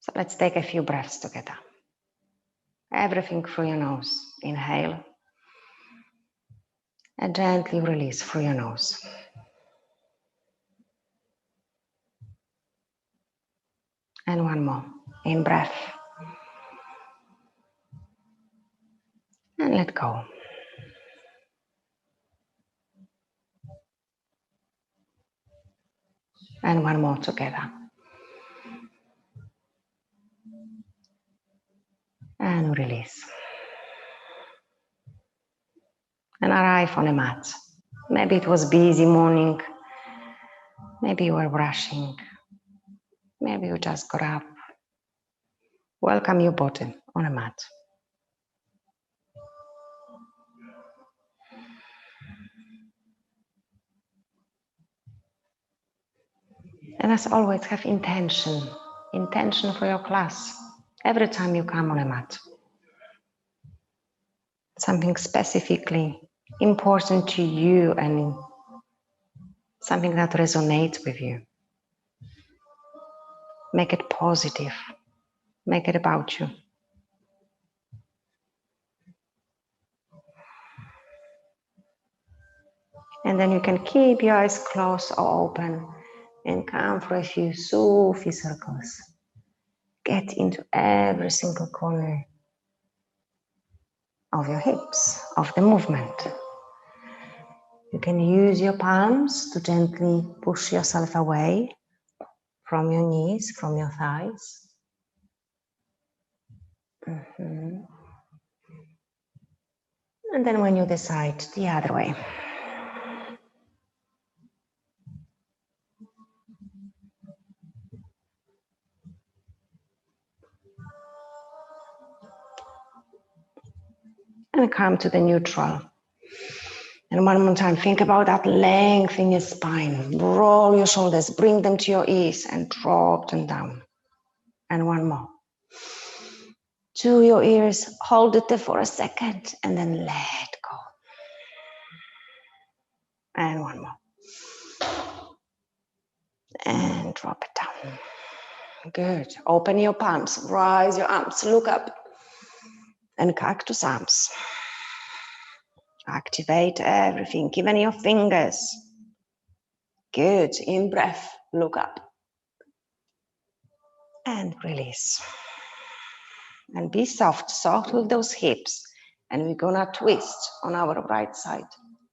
So let's take a few breaths together. Everything through your nose. Inhale. And gently release through your nose. And one more. In breath. And let go. And one more together. And release. And arrive on a mat. Maybe it was busy morning. Maybe you were rushing. Maybe you just got up. Welcome your body on a mat. And as always, have intention. Intention for your class. Every time you come on a mat. Something specifically important to you and something that resonates with you. Make it positive. Make it about you. And then you can keep your eyes closed or open and come for a few Sufi circles. Get into every single corner of your hips, of the movement. You can use your palms to gently push yourself away from your knees, from your thighs. And then when you decide, the other way. And come to the neutral. And one more time, think about that length in your spine. Roll your shoulders, bring them to your ears and drop them down. And one more. To your ears, hold it there for a second and then let go. And one more. And drop it down. Good. Open your palms, rise your arms, look up. And cactus arms. Activate everything, even your fingers. Good. In breath, look up. And release. And be soft, soft with those hips. And we're gonna twist on our right side.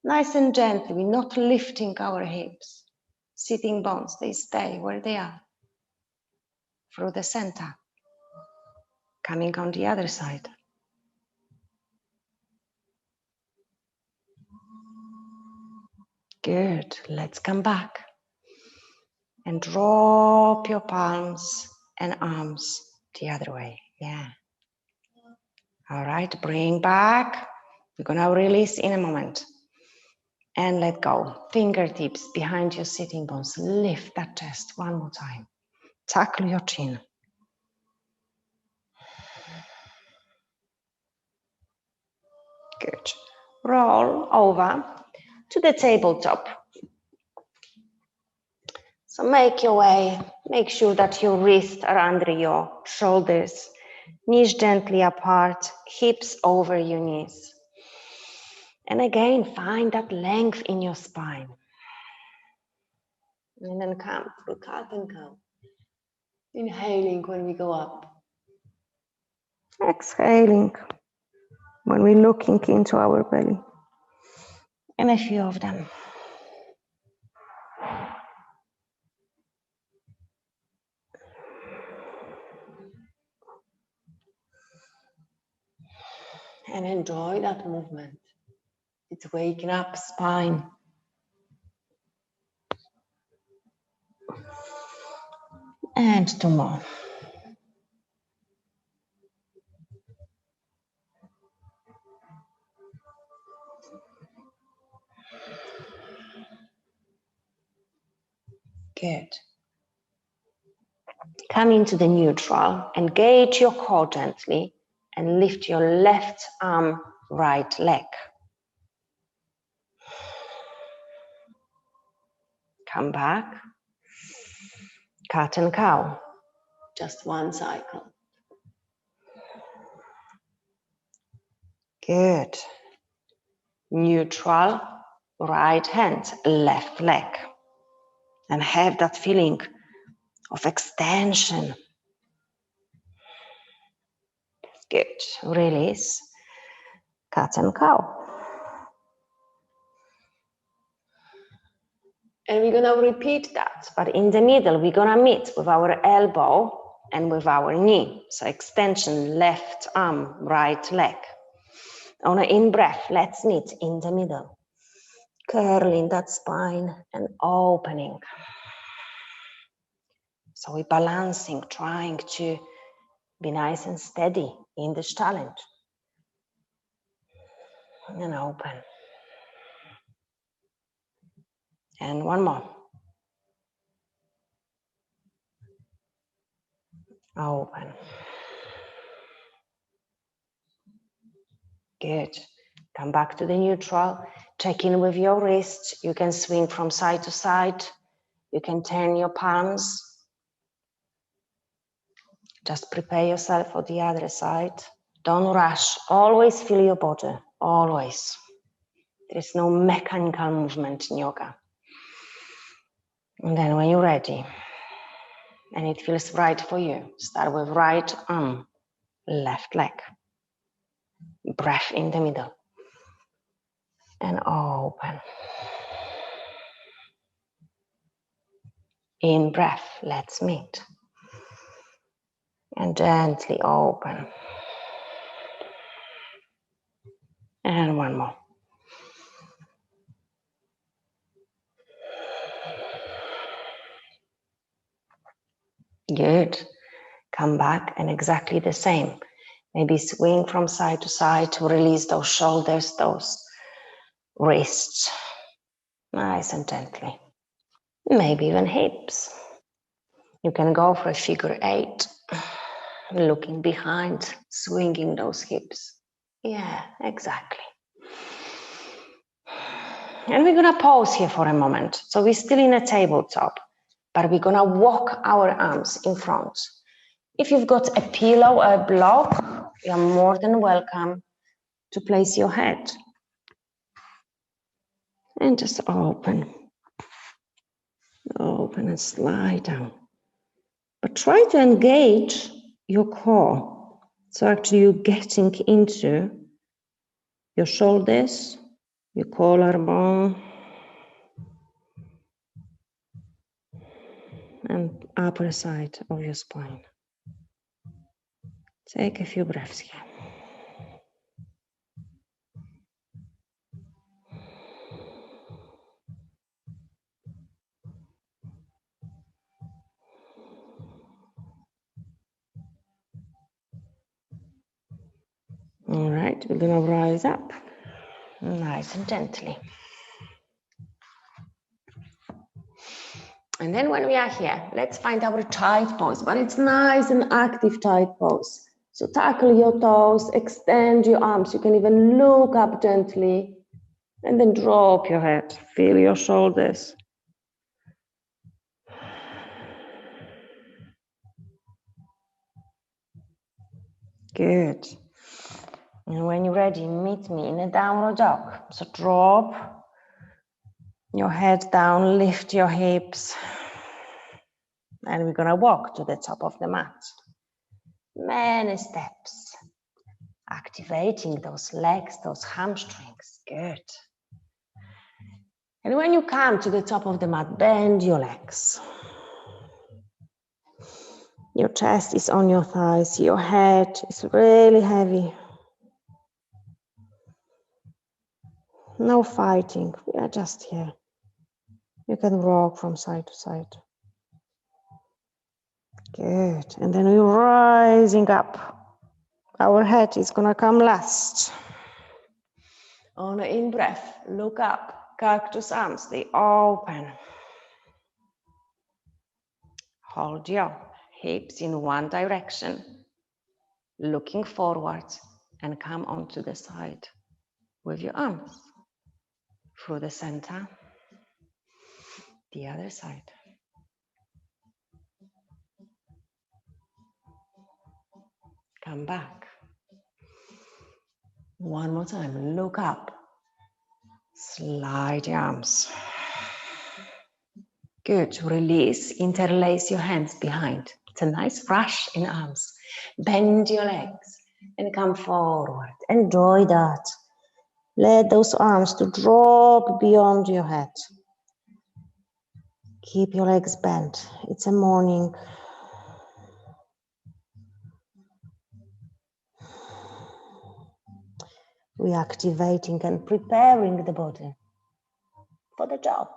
Nice and gently, we're not lifting our hips. Sitting bones, they stay where they are. Through the center. Coming on the other side. Good, let's come back. And drop your palms and arms the other way, yeah. All right, bring back. We're gonna release in a moment. And let go. Fingertips behind your sitting bones. Lift that chest one more time. Tackle your chin. Good. Roll over to the tabletop. So make your way. Make sure that your wrists are under your shoulders. Knees gently apart. Hips over your knees. And again, find that length in your spine. And then come through cat and cow. Inhaling when we go up. Exhaling when we're looking into our belly. And a few of them. And enjoy that movement. It's waking up spine. And two more. Good. Come into the neutral, engage your core gently and lift your left arm, right leg. Come back. Cat and cow. Just one cycle. Good. Neutral, right hand, left leg. And have that feeling of extension. Good. Release. Cat and cow. And we're gonna repeat that, but in the middle, we're gonna meet with our elbow and with our knee. So extension, left arm, right leg. On an in-breath, let's meet in the middle. Curling that spine and opening. So we're balancing, trying to be nice and steady in this challenge. And open. And one more. Open. Good. Come back to the neutral. Check in with your wrists. You can swing from side to side. You can turn your palms. Just prepare yourself for the other side. Don't rush. Always feel your body. Always. There is no mechanical movement in yoga. And then when you're ready, and it feels right for you, start with right arm, left leg. Breath in the middle. And open. In breath, let's meet. And gently open. And one more. Good. Come back and exactly the same. Maybe swing from side to side to release those shoulders, those wrists. Nice and gently. Maybe even hips. You can go for a figure 8. Looking behind, swinging those hips. Yeah, exactly. And we're gonna pause here for a moment. So we're still in a tabletop, but we're gonna walk our arms in front. If you've got a pillow or a block, you're more than welcome to place your head. And just open. Open and slide down. But try to engage your core. So actually you're getting into your shoulders, your collarbone, and upper side of your spine. Take a few breaths here. All right, we're gonna rise up, nice and gently. And then when we are here, let's find our tight pose, but it's nice and active tight pose. So tackle your toes, extend your arms. You can even look up gently and then drop your head. Feel your shoulders. Good. And when you're ready, meet me in a downward dog. So drop your head down, lift your hips. And we're gonna walk to the top of the mat. Many steps. Activating those legs, those hamstrings. Good. And when you come to the top of the mat, bend your legs. Your chest is on your thighs. Your head is really heavy. No fighting. We are just here. You can rock from side to side. Good. And then we're rising up. Our head is gonna come last. On an in-breath, look up. Cactus arms, they open. Hold your hips in one direction, looking forward, and come onto the side with your arms. Through the center, the other side. Come back. One more time, look up. Slide your arms. Good, release, interlace your hands behind. It's a nice rush in arms. Bend your legs and come forward. Enjoy that. Let those arms to drop beyond your head. Keep your legs bent. It's a morning. Reactivating and preparing the body for the job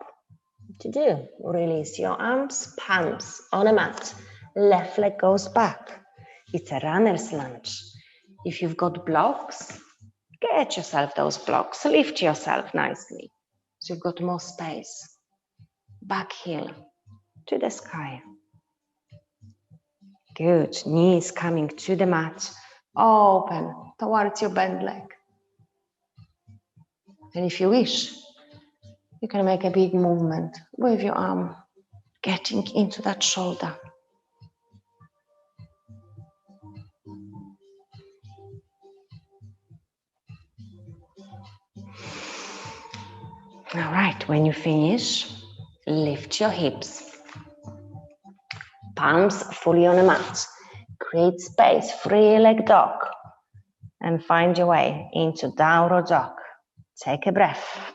to do. Release your arms, palms on a mat. Left leg goes back. It's a runner's lunge. If you've got blocks, get yourself those blocks. Lift yourself nicely so you've got more space. Back heel to the sky. Good. Knees coming to the mat. Open towards your bent leg. And if you wish, you can make a big movement with your arm, getting into that shoulder. All right, when you finish, lift your hips. Palms fully on the mat. Create space, free leg dog. And find your way into downward dog. Take a breath.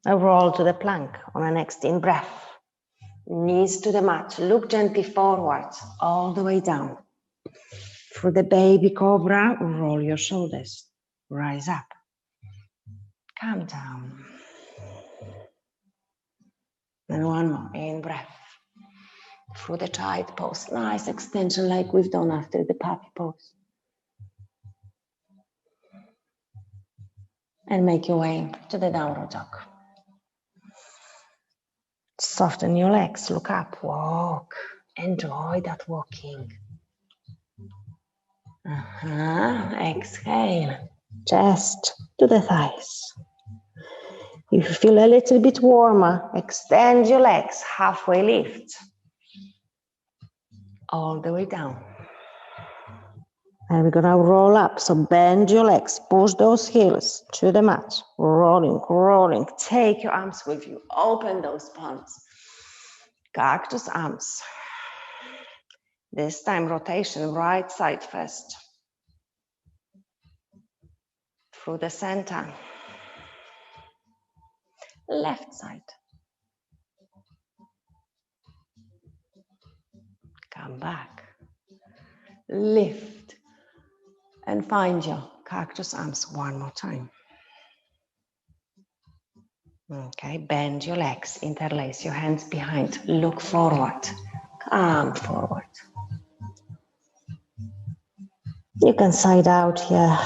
A roll to the plank on the next in breath. Knees to the mat. Look gently forward, all the way down. Through the baby cobra, roll your shoulders. Rise up. Come down. And one more in breath. Through the child pose. Nice extension like we've done after the puppy pose. And make your way to the downward dog. Soften your legs, look up, walk. Enjoy that walking. Exhale, chest to the thighs. If you feel a little bit warmer, extend your legs, halfway lift. All the way down. And we're gonna roll up, so bend your legs, push those heels to the mat. Rolling, rolling, take your arms with you, open those palms. Cactus arms. This time rotation, right side first. Through the center. Left side. Come back. Lift. And find your cactus arms one more time. Okay, bend your legs, interlace your hands behind, look forward, come forward. You can side out here.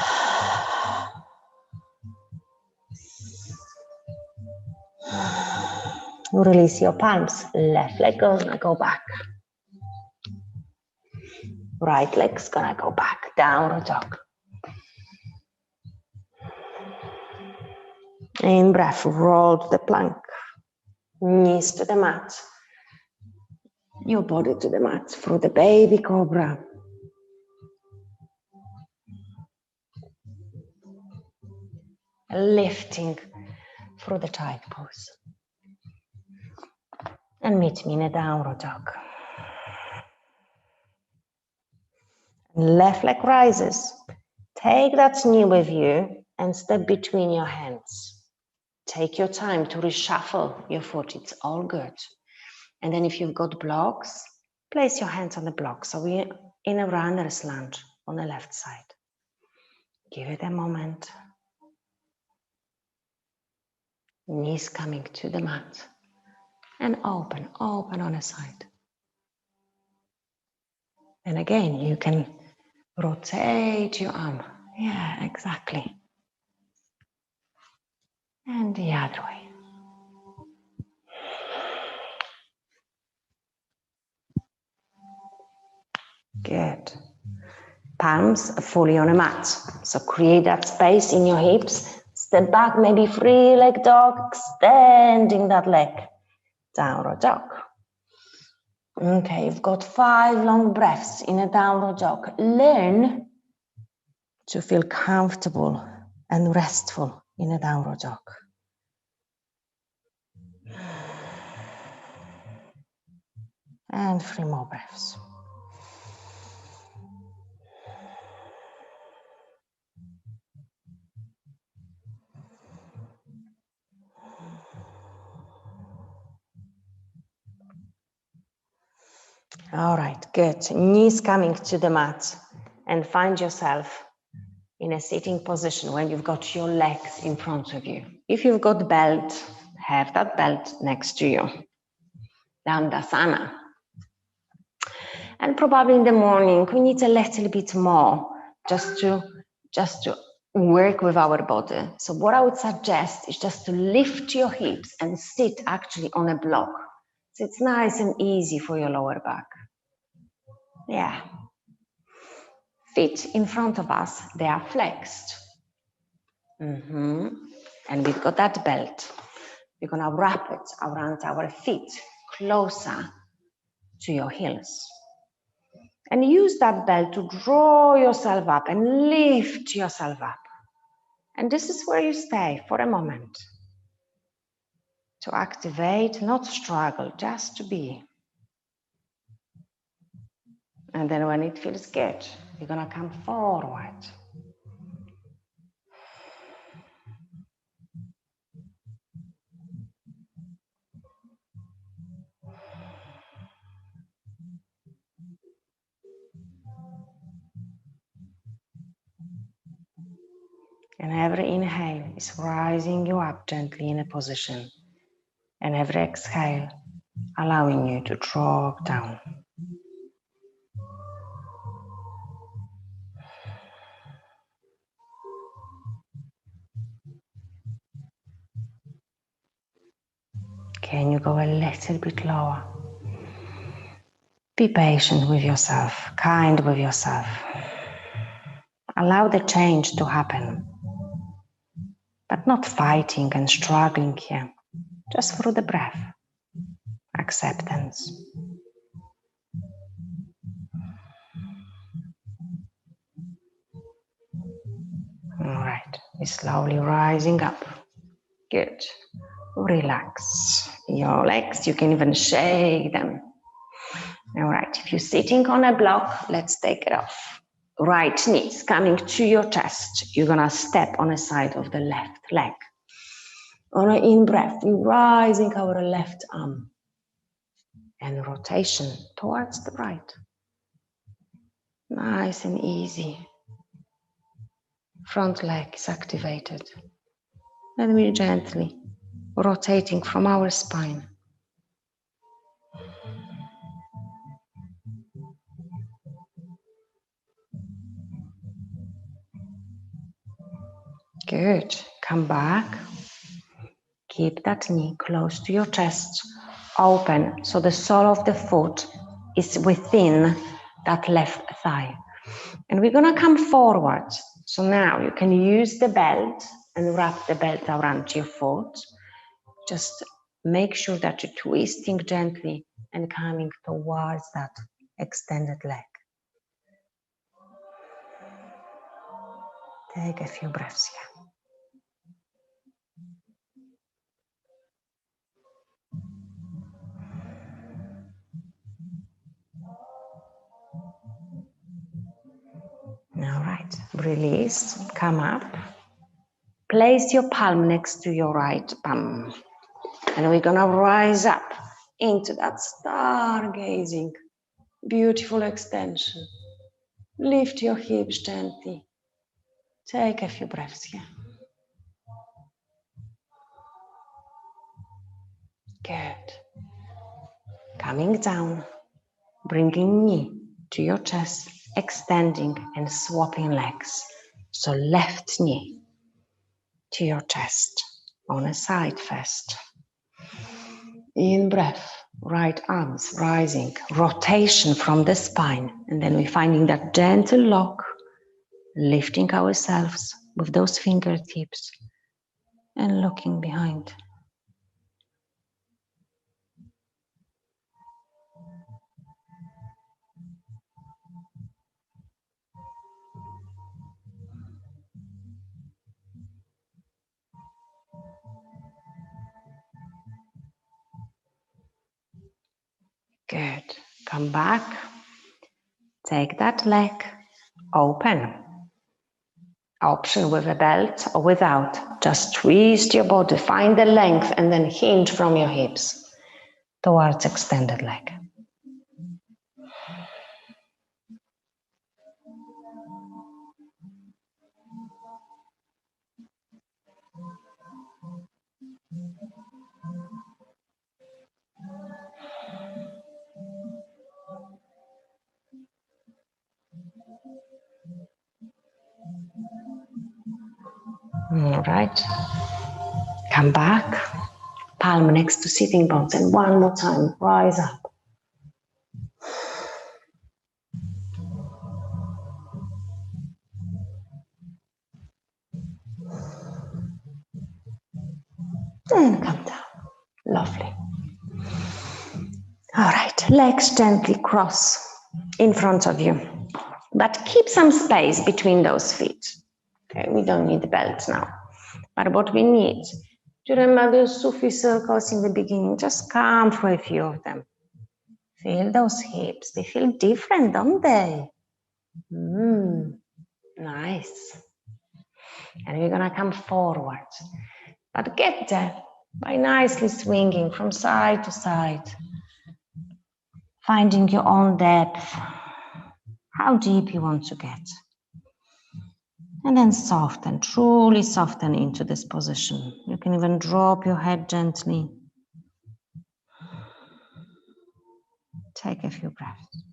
Release your palms, left leg gonna go back. Right leg's gonna go back, downward dog. In breath, roll to the plank. Knees to the mat. Your body to the mat through the baby cobra. Lifting through the child pose. And meet me in a downward dog. Left leg rises. Take that knee with you and step between your hands. Take your time to reshuffle your foot. It's all good. And then if you've got blocks, place your hands on the block. So we're in a runner's lunge on the left side. Give it a moment. Knees coming to the mat. And open on a side. And again, you can rotate your arm. Yeah, exactly. And the other way. Good. Palms fully on a mat. So create that space in your hips. Step back, maybe free leg dog, extending that leg. Downward dog. Okay, you've got 5 long breaths in a downward dog. Learn to feel comfortable and restful in a downward dog. And 3 more breaths. All right, good. Knees coming to the mat, and find yourself in a sitting position when you've got your legs in front of you. If you've got belt, have that belt next to you. Dandasana. And probably in the morning, we need a little bit more just to work with our body. So what I would suggest is just to lift your hips and sit actually on a block. So it's nice and easy for your lower back. Yeah. Feet in front of us, they are flexed. And we've got that belt. We're gonna wrap it around our feet, closer to your heels. And use that belt to draw yourself up and lift yourself up. And this is where you stay for a moment. To activate, not struggle, just to be. And then when it feels good, you're gonna come forward. And every inhale is rising you up gently in a position. And every exhale, allowing you to drop down. Can you go a little bit lower? Be patient with yourself, kind with yourself. Allow the change to happen, but not fighting and struggling here, just through the breath. Acceptance. All right, we're slowly rising up. Good. Relax your legs, you can even shake them. All right, if you're sitting on a block, let's take it off. Right knees coming to your chest. You're gonna step on the side of the left leg. On an in-breath, we're rising our left arm. And rotation towards the right. Nice and easy. Front leg is activated. And we're gently rotating from our spine. Good. Come back. Keep that knee close to your chest, open, so the sole of the foot is within that left thigh. And we're gonna come forward. So now you can use the belt and wrap the belt around your foot. Just make sure that you're twisting gently and coming towards that extended leg. Take a few breaths here. All right, release, come up. Place your palm next to your right palm. And we're gonna rise up into that stargazing, beautiful extension. Lift your hips gently. Take a few breaths here. Good. Coming down, bringing knee to your chest, extending and swapping legs. So left knee to your chest on a side first. In breath, right arms rising, rotation from the spine. And then we're finding that gentle lock, lifting ourselves with those fingertips and looking behind. Good. Come back. Take that leg. Open. Option with a belt or without. Just twist your body. Find the length and then hinge from your hips towards extended leg. All right. Come back. Palm next to sitting bones. And one more time. Rise up. And come down. Lovely. All right. Legs gently cross in front of you. But keep some space between those feet. Okay, we don't need the belt now. But what we need, to remember those Sufi circles in the beginning, just come for a few of them. Feel those hips. They feel different, don't they? Nice. And we're going to come forward. But get there by nicely swinging from side to side. Finding your own depth. How deep you want to get. And then soften, truly soften into this position. You can even drop your head gently. Take a few breaths.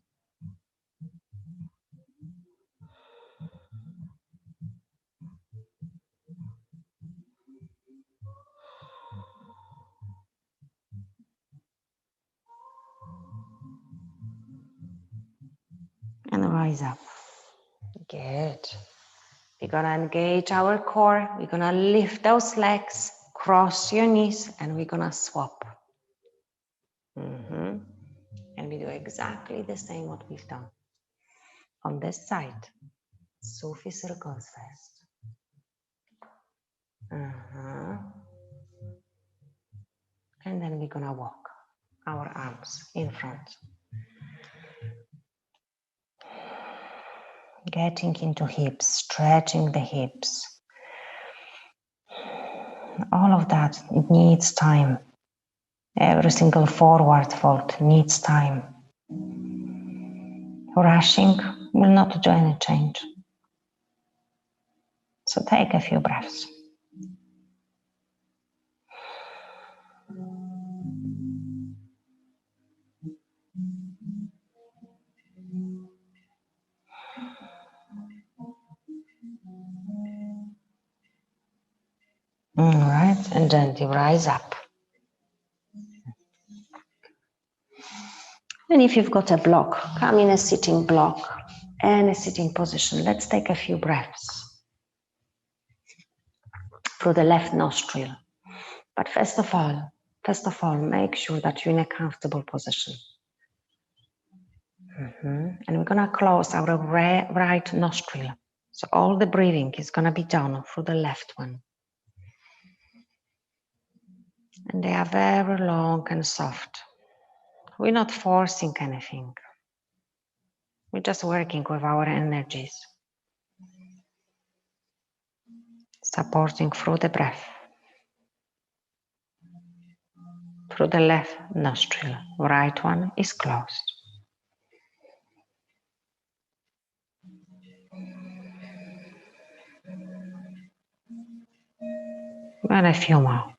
And rise up. Good. We're gonna engage our core. We're gonna lift those legs, cross your knees, and we're gonna swap. And we do exactly the same what we've done. On this side, Sufi circles first. And then we're gonna walk our arms in front. Getting into hips, stretching the hips. All of that, it needs time. Every single forward fold needs time. Rushing will not do any change. So take a few breaths. All right, and gently rise up. And if you've got a block, come in a sitting block and a sitting position. Let's take a few breaths through the left nostril. But first of all, make sure that you're in a comfortable position. And we're gonna close our right nostril. So all the breathing is gonna be done through the left one. And they are very long and soft. We're not forcing anything. We're just working with our energies. Supporting through the breath. Through the left nostril. Right one is closed. And a few more.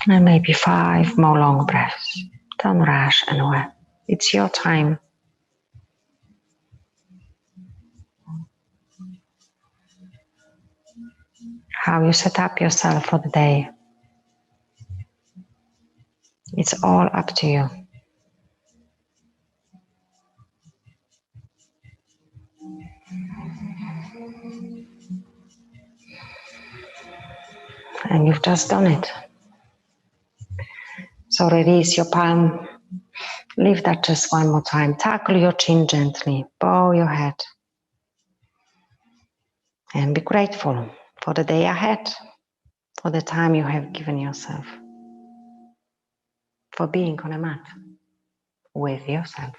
And maybe 5 more long breaths. Don't rush anywhere. It's your time. How you set up yourself for the day. It's all up to you. and you've just done it. So release your palm. Leave that just one more time. Tackle your chin gently. Bow your head. And be grateful for the day ahead, for the time you have given yourself, for being on a mat with yourself.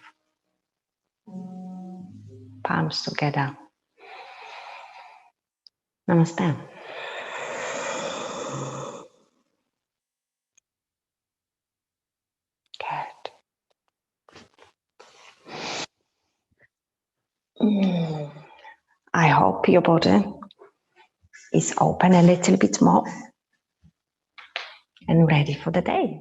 Palms together. Namaste. Good. I hope your body is open a little bit more and ready for the day.